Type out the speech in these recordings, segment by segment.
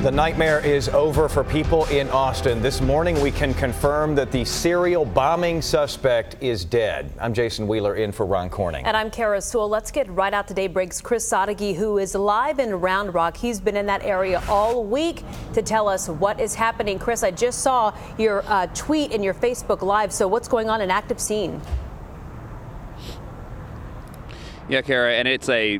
The nightmare is over for people in Austin. This morning, we can confirm that the serial bombing suspect is dead. I'm Jason Wheeler in for Ron Corning. And I'm Kara Sewell. Let's get right out to daybreak's Chris Sadeghi, who is live in Round Rock. He's been in that area all week to tell us what is happening. Chris, I just saw your tweet in your Facebook Live. So what's going on in active scene? Yeah, Kara, and it's a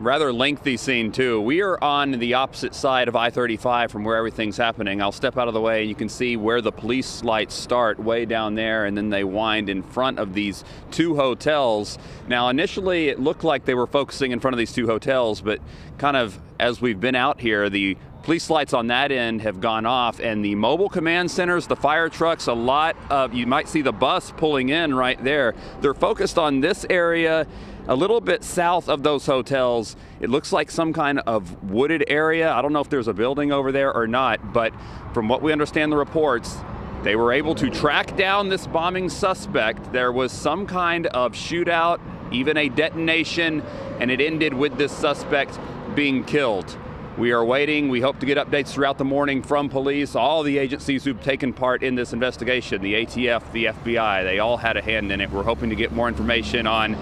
rather lengthy scene too. We are on the opposite side of I-35 from where everything's happening. I'll step out of the way and you can see where the police lights start way down there, and then they wind in front of these two hotels. Now initially it looked like they were focusing in front of these two hotels, but kind of as we've been out here, the police lights on that end have gone off, and the mobile command centers, the fire trucks, a lot of, you might see the bus pulling in right there. They're focused on this area a little bit south of those hotels. It looks like some kind of wooded area. I don't know if there's a building over there or not, but from what we understand the reports, they were able to track down this bombing suspect. There was some kind of shootout, even a detonation, and it ended with this suspect being killed. We are waiting. We hope to get updates throughout the morning from police, all the agencies who've taken part in this investigation, the ATF, the FBI, they all had a hand in it. We're hoping to get more information on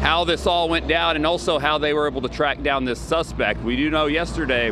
how this all went down and also how they were able to track down this suspect. We do know yesterday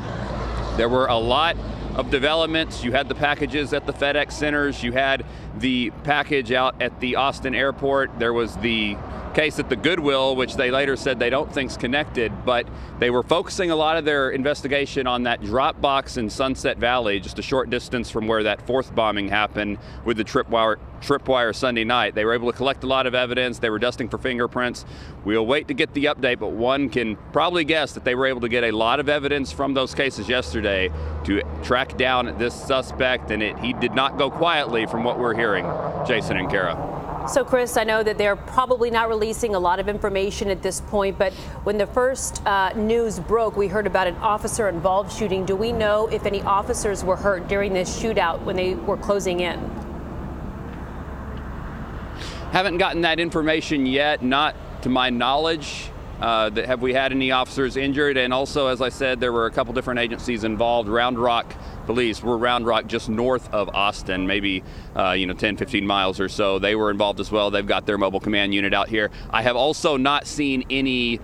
there were a lot of developments. You had the packages at the FedEx centers. You had the package out at the Austin airport. There was the case at the Goodwill, which they later said they don't think's connected, but they were focusing a lot of their investigation on that drop box in Sunset Valley, just a short distance from where that fourth bombing happened with the tripwire Sunday night. They were able to collect a lot of evidence. They were dusting for fingerprints. We'll wait to get the update, but one can probably guess that they were able to get a lot of evidence from those cases yesterday to track down this suspect, and he did not go quietly from what we're hearing. Jason and Kara. So, Chris, I know that they're probably not releasing a lot of information at this point, but when the first news broke, we heard about an officer-involved shooting. Do we know if any officers were hurt during this shootout when they were closing in? Haven't gotten that information yet, not to my knowledge. Have we had any officers injured? And also, as I said, there were a couple different agencies involved. Round Rock Police, we're Round Rock just north of Austin, maybe 10, 15 miles or so. They were involved as well. They've got their mobile command unit out here. I have also not seen any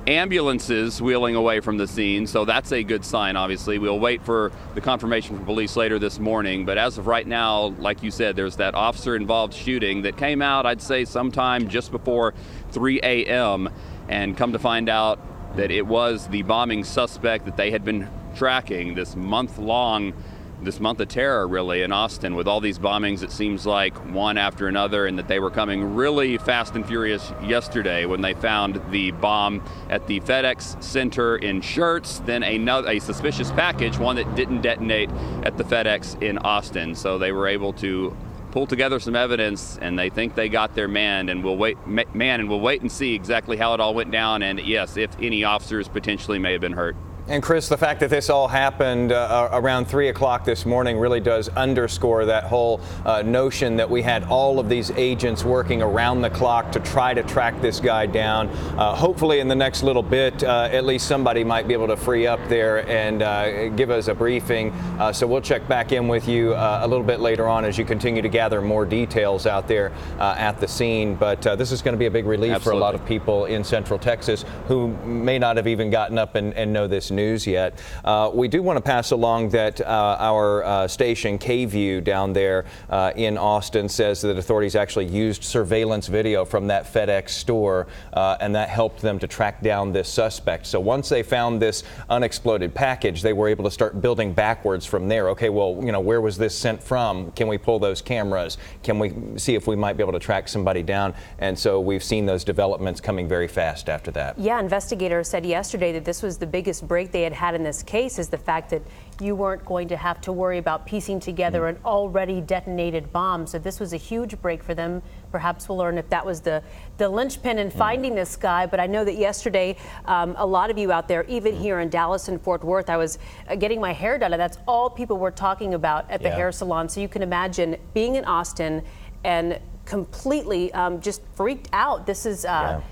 ambulances wheeling away from the scene, so that's a good sign, obviously. We'll wait for the confirmation from police later this morning, but as of right now, like you said, there's that officer-involved shooting that came out, I'd say, sometime just before 3 a.m., and come to find out that it was the bombing suspect that they had been tracking this month of terror, really, in Austin, with all these bombings. It seems like one after another, and that they were coming really fast and furious yesterday when they found the bomb at the FedEx Center in Schertz, then a suspicious package, one that didn't detonate at the FedEx in Austin. So they were able to pull together some evidence, and they think they got their man, and we'll wait and see exactly how it all went down, and yes, if any officers potentially may have been hurt. And Chris, the fact that this all happened around 3 o'clock this morning really does underscore that whole notion that we had all of these agents working around the clock to try to track this guy down. Hopefully in the next little bit, at least somebody might be able to free up there and give us a briefing. So we'll check back in with you a little bit later on as you continue to gather more details out there at the scene. But this is going to be a big relief Absolutely. for a lot of people in Central Texas who may not have even gotten up and know this news yet. We do want to pass along that our station KView down there in Austin says that authorities actually used surveillance video from that FedEx store and that helped them to track down this suspect. So once they found this unexploded package, they were able to start building backwards from there. Okay, well, where was this sent from? Can we pull those cameras? Can we see if we might be able to track somebody down? And so we've seen those developments coming very fast after that. Yeah, investigators said yesterday that this was the biggest break they had in this case, is the fact that you weren't going to have to worry about piecing together an already detonated bomb. So this was a huge break for them. Perhaps we'll learn if that was the linchpin in finding this guy. But I know that yesterday, a lot of you out there, even here in Dallas and Fort Worth, I was getting my hair done, and that's all people were talking about at the hair salon. So you can imagine being in Austin and completely just freaked out. This is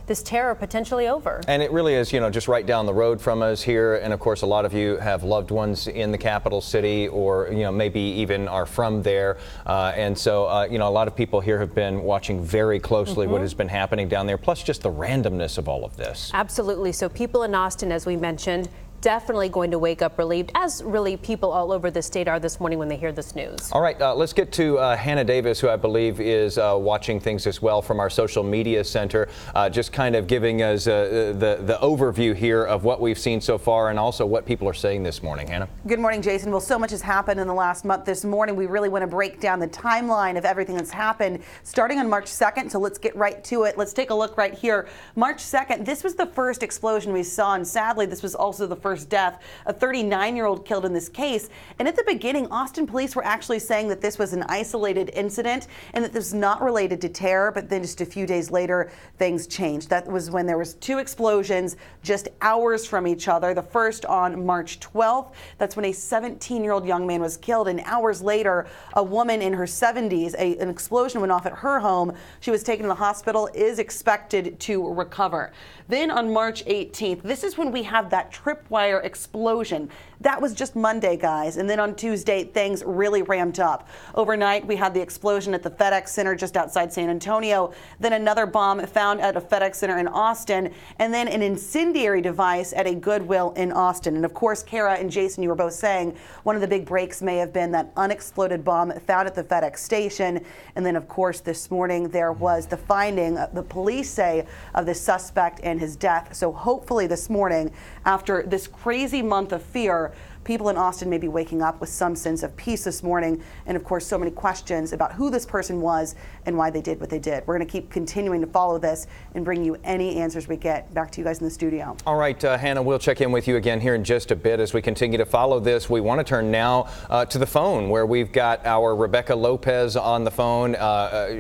this terror potentially over. And it really is, just right down the road from us here. And of course, a lot of you have loved ones in the capital city, or maybe even are from there. And so, a lot of people here have been watching very closely what has been happening down there, plus just the randomness of all of this. Absolutely. So people in Austin, as we mentioned, definitely going to wake up relieved, as really people all over the state are this morning when they hear this news. All right, let's get to Hannah Davis, who I believe is watching things as well from our social media center, just kind of giving us the overview here of what we've seen so far and also what people are saying this morning. Hannah. Good morning, Jason. Well, so much has happened in the last month. This morning, we really want to break down the timeline of everything that's happened starting on March 2nd. So let's get right to it. Let's take a look right here. March 2nd, this was the first explosion we saw, and sadly, this was also the first death, a 39-year-old killed in this case. And at the beginning, Austin police were actually saying that this was an isolated incident and that this was not related to terror, but then just a few days later, things changed. That was when there was 2 explosions just hours from each other. The first on March 12th, that's when a 17-year-old young man was killed, and hours later, a woman in her 70s, an explosion went off at her home. She was taken to the hospital, is expected to recover. Then on March 18th, this is when we have that tripwire explosion. That was just Monday, guys. And then on Tuesday, things really ramped up. Overnight, we had the explosion at the FedEx Center just outside San Antonio, then another bomb found at a FedEx Center in Austin, and then an incendiary device at a Goodwill in Austin. And of course, Kara and Jason, you were both saying one of the big breaks may have been that unexploded bomb found at the FedEx station. And then, of course, this morning, there was the finding, the police say, of the suspect and his death. So hopefully this morning, after this crazy month of fear, people in Austin may be waking up with some sense of peace this morning. And of course, so many questions about who this person was and why they did what they did. We're going to keep continuing to follow this and bring you any answers we get. Back to you guys in the studio. All right, Hannah, we'll check in with you again here in just a bit as we continue to follow this. We want to turn now to the phone, where we've got our Rebecca Lopez on the phone.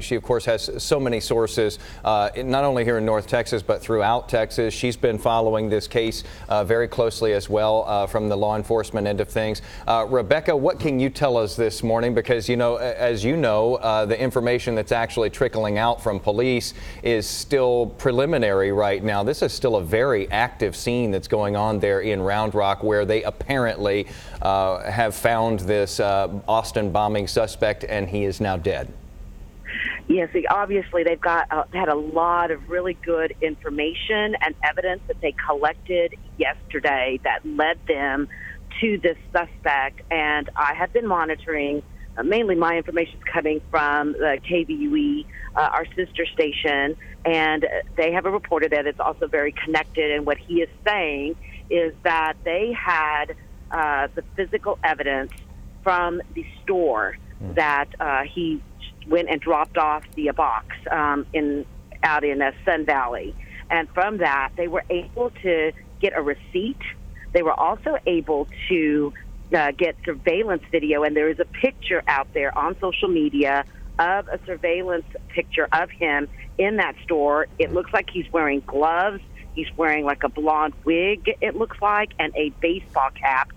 She, of course, has so many sources, not only here in North Texas, but throughout Texas. She's been following this case very closely as well from the law enforcement end of things. Rebecca, what can you tell us this morning? Because, as you know, the information that's actually trickling out from police is still preliminary right now. This is still a very active scene that's going on there in Round Rock, where they apparently have found this Austin bombing suspect, and he is now dead. Yes, obviously they've had a lot of really good information and evidence that they collected yesterday that led them to this suspect. And I have been monitoring, mainly my information is coming from the KVUE, our sister station, and they have reported that it's also very connected. And what he is saying is that they had the physical evidence from the store that he went and dropped off the box out in Sun Valley. And from that, they were able to get a receipt. They were also able to get surveillance video, and there is a picture out there on social media of a surveillance picture of him in that store. It looks like he's wearing gloves. He's wearing like a blonde wig, it looks like, and a baseball cap.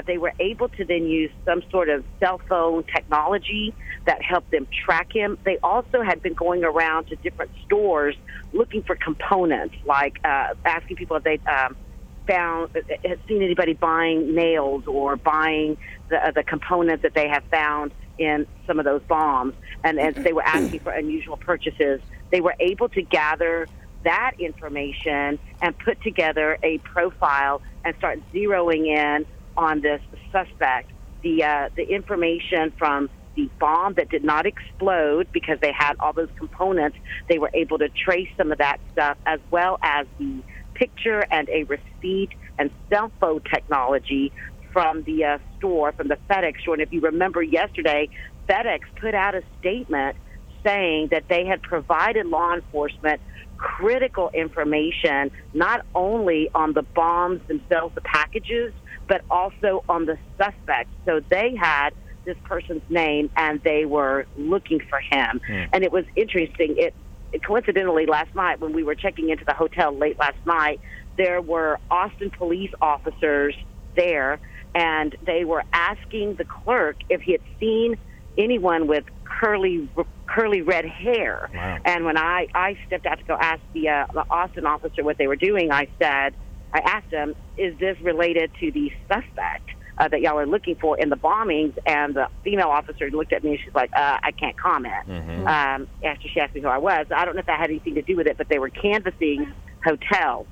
They were able to then use some sort of cell phone technology that helped them track him. They also had been going around to different stores looking for components, like asking people if they had seen anybody buying nails or buying the components that they have found in some of those bombs. And as they were asking for unusual purchases, they were able to gather that information and put together a profile and start zeroing in on this suspect. The information from the bomb that did not explode, because they had all those components, they were able to trace some of that stuff, as well as the picture and a receipt and cell phone technology from the store, from the FedEx store. And if you remember yesterday, FedEx put out a statement saying that they had provided law enforcement critical information, not only on the bombs themselves, the packages, but also on the suspect. So they had this person's name and they were looking for him. And it was interesting. It coincidentally, last night when we were checking into the hotel late last night, there were Austin police officers there, and they were asking the clerk if he had seen anyone with curly red hair. Wow. And when I stepped out to go ask the Austin officer what they were doing, I asked him, is this related to the suspect that y'all are looking for in the bombings? And the female officer looked at me and she's like, I can't comment. After she asked me who I was. I don't know if that had anything to do with it, but they were canvassing hotels.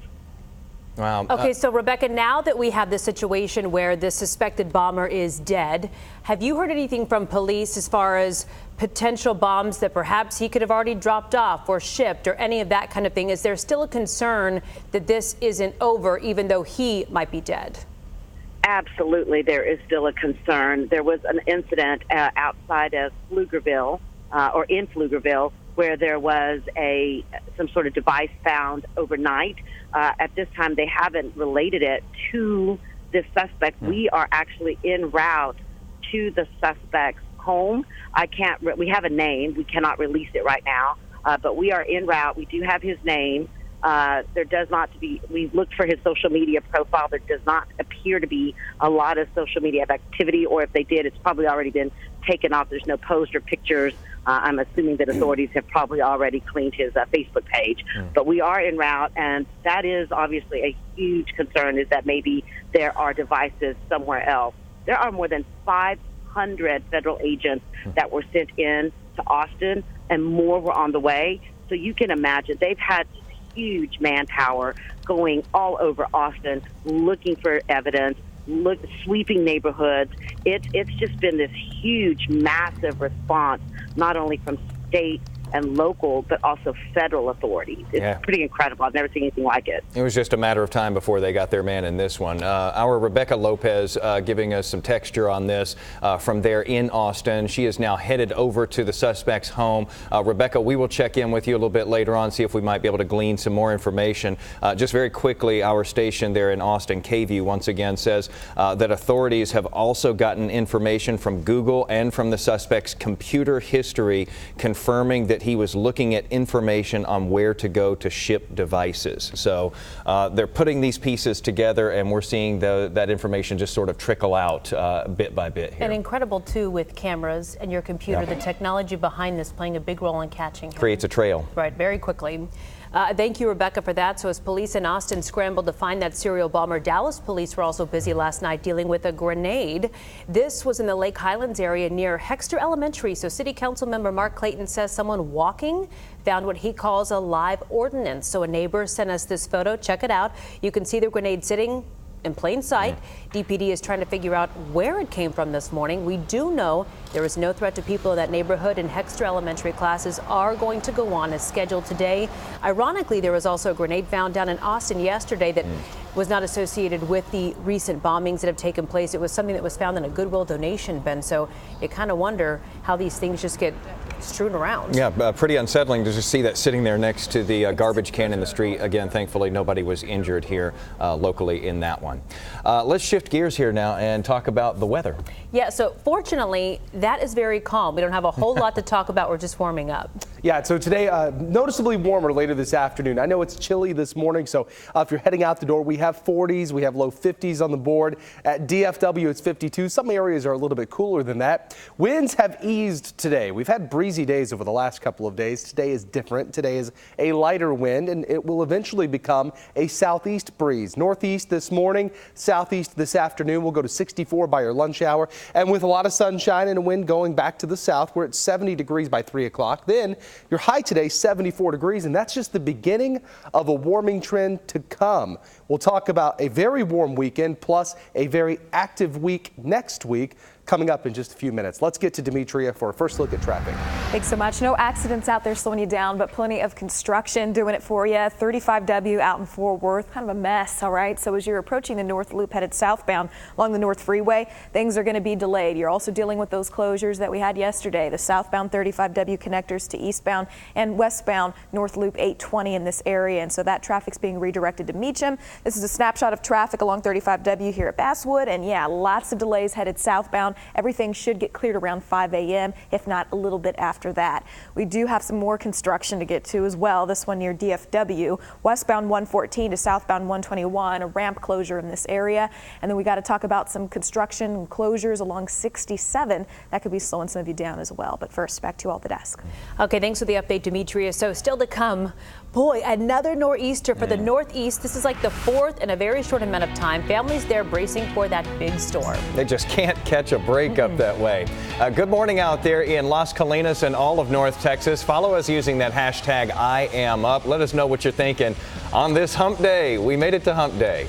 Wow. Okay, so Rebecca, now that we have this situation where the suspected bomber is dead, have you heard anything from police as far as potential bombs that perhaps he could have already dropped off or shipped or any of that kind of thing? Is there still a concern that this isn't over even though he might be dead? Absolutely, there is still a concern. There was an incident outside of Pflugerville, or in Pflugerville, where there was some sort of device found overnight. At this time, they haven't related it to the suspect. We are actually en route to the suspect's home. We have a name. We cannot release it right now, but we are en route. We do have his name. There does not we've looked for his social media profile. There does not appear to be a lot of social media activity, or if they did, it's probably already been taken off. There's no post or pictures. I'm assuming that authorities have probably already cleaned his Facebook page. But we are en route, and that is obviously a huge concern, is that maybe there are devices somewhere else. There are more than 500 federal agents that were sent in to Austin, and more were on the way. So you can imagine they've had huge manpower going all over Austin looking for evidence, sweeping neighborhoods. It's just been this huge, massive response, not only from state and local, but also federal authorities. It's pretty incredible. I've never seen anything like it. It was just a matter of time before they got their man in this one. Our Rebecca Lopez giving us some texture on this from there in Austin. She is now headed over to the suspect's home. Rebecca, we will check in with you a little bit later on, see if we might be able to glean some more information. Just very quickly, our station there in Austin, KVUE, once again says that authorities have also gotten information from Google and from the suspect's computer history, confirming that he was looking at information on where to go to ship devices. So they're putting these pieces together, and we're seeing that information just sort of trickle out bit by bit here. And incredible, too, with cameras and your computer, the technology behind this playing a big role in catching him. Creates a trail. Right, very quickly. Thank you, Rebecca, for that. So as police in Austin scrambled to find that serial bomber, Dallas police were also busy last night dealing with a grenade. This was in the Lake Highlands area near Hexter Elementary. So City Council member Mark Clayton says someone walking found what he calls a live ordnance. So a neighbor sent us this photo. Check it out. You can see the grenade sitting in plain sight. DPD is trying to figure out where it came from this morning. We do know there is no threat to people in that neighborhood, and Hexter Elementary classes are going to go on as scheduled today. Ironically, there was also a grenade found down in Austin yesterday that was not associated with the recent bombings that have taken place. It was something that was found in a Goodwill donation bin. So you kind of wonder how these things just get strewn around. Yeah, pretty unsettling to just see that sitting there next to the garbage can in the street. Again, thankfully, nobody was injured here locally in that one. Let's shift gears here now and talk about the weather. Yeah, so fortunately, that is very calm. We don't have a whole lot to talk about. We're just warming up. Yeah, so today, noticeably warmer later this afternoon. I know it's chilly this morning, so if you're heading out the door, we have 40s, we have low 50s on the board. At DFW, it's 52. Some areas are a little bit cooler than that. Winds have eased today. We've had breezy days over the last couple of days. Today is different. Today is a lighter wind, and it will eventually become a southeast breeze. Northeast this morning, southeast this afternoon. We'll go to 64 by your lunch hour, and with a lot of sunshine and a wind going back to the south, we're at 70 degrees by 3 o'clock. Then your high today, 74 degrees, and that's just the beginning of a warming trend to come. We'll talk about a very warm weekend plus a very active week next week coming up in just a few minutes. Let's get to Demetria for a first look at traffic. Thanks so much. No accidents out there slowing you down, but plenty of construction doing it for you. 35W out in Fort Worth, kind of a mess, all right? So as you're approaching the North Loop headed southbound along the North Freeway, things are going to be delayed. You're also dealing with those closures that we had yesterday, the southbound 35W connectors to eastbound and westbound North Loop 820 in this area. And so that traffic's being redirected to Meacham. This is a snapshot of traffic along 35W here at Basswood. And yeah, lots of delays headed southbound southbound. Everything should get cleared around 5 a.m., if not a little bit after that. We do have some more construction to get to as well. This one near DFW, westbound 114 to southbound 121, a ramp closure in this area. And then we got to talk about some construction and closures along 67. That could be slowing some of you down as well. But first, back to you all at the desk. Okay, thanks for the update, Demetria. So still to come, boy, another nor'easter for the Northeast. This is like the fourth in a very short amount of time. Families there bracing for that big storm. They just can't catch a break up that way. Good morning out there in Las Colinas and all of North Texas. Follow us using that hashtag #IamUp. Let us know what you're thinking on this hump day. We made it to hump day.